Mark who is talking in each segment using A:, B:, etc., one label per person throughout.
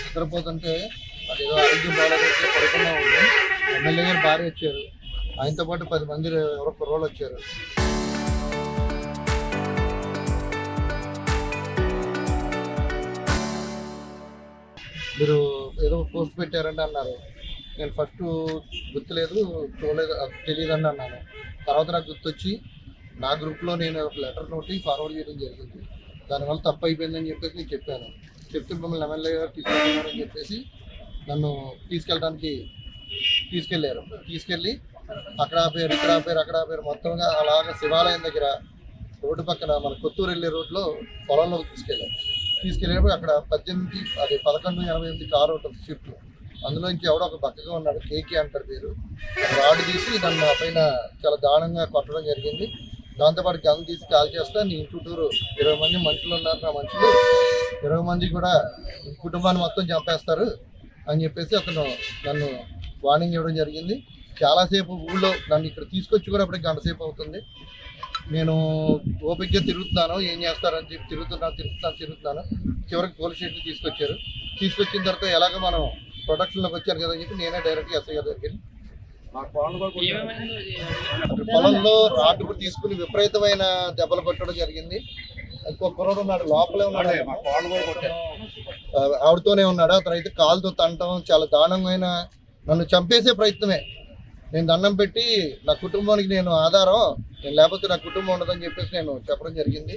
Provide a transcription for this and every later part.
A: నిద్రపోతుంటే అదేదో ఆరోగ్యం బాగాలేక పడుకున్నా ఉంది. ఎమ్మెల్యే గారు భార్య వచ్చారు, ఆయనతో పాటు 10 మంది ఎవరో కుర్రోళ్ళు వచ్చారు. మీరు ఏదో పోస్ట్ పెట్టారండి అన్నారు. నేను ఫస్ట్ గుర్తులేదు, చూడలేదు, తెలియదండి అన్నాను. తర్వాత నాకు గుర్తొచ్చి నా గ్రూప్లో నేను ఒక లెటర్ నోటి ఫార్వర్డ్ చేయడం జరిగింది. దానివల్ల తప్పు అయిపోయిందని చెప్పేసి నేను చెప్పాను. చెప్తే మిమ్మల్ని ఎమ్మెల్యే గారు తీసుకెళ్ళారని చెప్పేసి నన్ను తీసుకెళ్ళారు. తీసుకెళ్ళి అక్కడ ఆపారు, ఇక్కడ ఆపారు, అక్కడ ఆపారు. మొత్తంగా అలాగే శివాలయం దగ్గర రోడ్డు పక్కన మన కొత్తూరు వెళ్ళే రోడ్లో పొలంలోకి తీసుకెళ్ళేటప్పుడు అక్కడ 1188 కారు ఉంటుంది షిఫ్ట్. అందులోంచి ఎవడో ఒక బక్కగా ఉన్నాడు, కేకే అంటారు పేరు. రాడ్ తీసి నన్ను పైన చాలా దారుణంగా కొట్టడం జరిగింది. దాంతోపాటు గన్ తీసి కాల్ చేస్తా, నీ చుట్టూరు 20 మంది మనుషులు ఉన్నారు, నా మనుషులు 20 మంది కూడా కుటుంబాన్ని మొత్తం చంపేస్తారు అని చెప్పేసి అతను నన్ను వార్నింగ్ ఇవ్వడం జరిగింది. చాలాసేపు ఊళ్ళో నన్ను ఇక్కడ తీసుకొచ్చి కూడా అప్పటికి గంట సేపు అవుతుంది. నేను ఓపికగా తిరుగుతున్నాను, ఏం చేస్తారని చెప్పి తిరుగుతున్నాను. చివరికి పోలీస్ స్టేషన్ తీసుకొచ్చిన తర్వాత ఎలాగ మనం ప్రొటెక్షన్లోకి వచ్చాను కదా అని చెప్పి నేనే డైరెక్ట్గా ఎస్ఐ గారి దగ్గరికి పొలంలో రాడ్డు తీసుకుని విపరీతమైన దెబ్బలు కొట్టడం జరిగింది. ఇంకొక కుర్రోడు ఉన్నాడు, లోపలే ఉన్నాడు, ఆవిడతోనే ఉన్నాడు. అతను అయితే కాలుతో తంటం, చాలా దారుణమైన నన్ను చంపేసే ప్రయత్నమే. నేను దండం పెట్టి నా కుటుంబానికి నేను ఆధారం, నేను లేకపోతే నా కుటుంబం ఉండదని చెప్పేసి నేను చెప్పడం జరిగింది.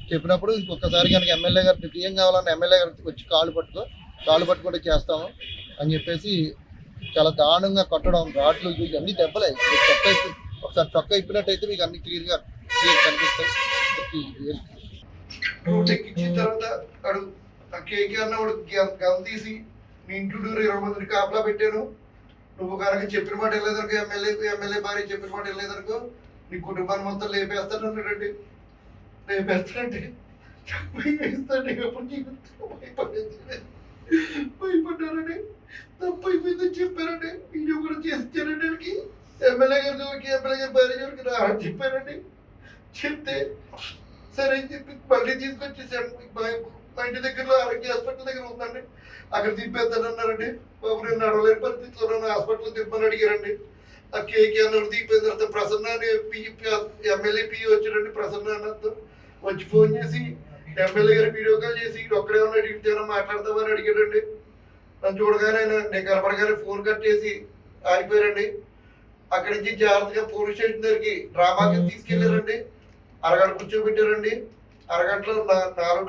A: చెప్పినప్పుడు ఇంకొకసారి కనుక ఎమ్మెల్యే గారికి ఏం కావాలన్నా ఎమ్మెల్యే గారికి వచ్చి కాళ్ళు పట్టుకుంటే చేస్తాము అని చెప్పేసి చాలా దారుణంగా కొట్టడం, రాడ్లు ఇవన్నీ దెబ్బలే. ఒకసారి చొక్కా ఇప్పినట్టయితే మీకు అన్ని క్లియర్ కనిపిస్తాయి. ఎక్కించిన తర్వాత వాడు కేకే అన్నవాడు గమ్ తీసి నీ ఇంట్లో 20 మందిని కాపలా పెట్టాను, నువ్వు కనుక చెప్పిన మాట వెళ్ళేదనుకో, ఎమ్మెల్యే భార్య చెప్పిన మాట వెళ్ళేదనుకో నీ కుటుంబాన్ని మొత్తం లేపేస్తానండి. భయపడ్డారండి, తప్పు అయిపోయిందని చెప్పారండి. వీడియో కూడా చేసిచ్చారండి. వాళ్ళకి ఎమ్మెల్యే గారి భార్య గారికి చెప్పారండి. చెప్తే సరే అని చెప్పి మళ్ళీ తీసుకొచ్చేసాడు. మా ఇంటి దగ్గరలో ఆరోగ్య హాస్పిటల్ దగ్గర ఉందండి, అక్కడ తిప్పేద్దానన్నారండి. బాబు నేను నడవలేని పరిస్థితిలో హాస్పిటల్ తిప్పని అడిగారండి. ఆ కేకే అన్నప్పుడు దిగిపోయిన తర్వాత ప్రసన్న ఎమ్మెల్యే పిఈ వచ్చాడండి. ప్రసన్న అన్నతో వచ్చి ఫోన్ చేసి ఎమ్మెల్యే గారు వీడియో కాల్ చేసి ఒక్కడే ఉన్నాడు, ఇంటితో మాట్లాడతామని అడిగాడండి. నన్ను చూడగానే నేను కనపడగానే ఫోన్ కట్ చేసి ఆగిపోయారండి. అక్కడి నుంచి జాగ్రత్తగా పోలీస్ స్టేషన్ దగ్గరికి డ్రామాకి తీసుకెళ్లారండి. అరగంట కూర్చోబెట్టారండి. అరగంటలో 4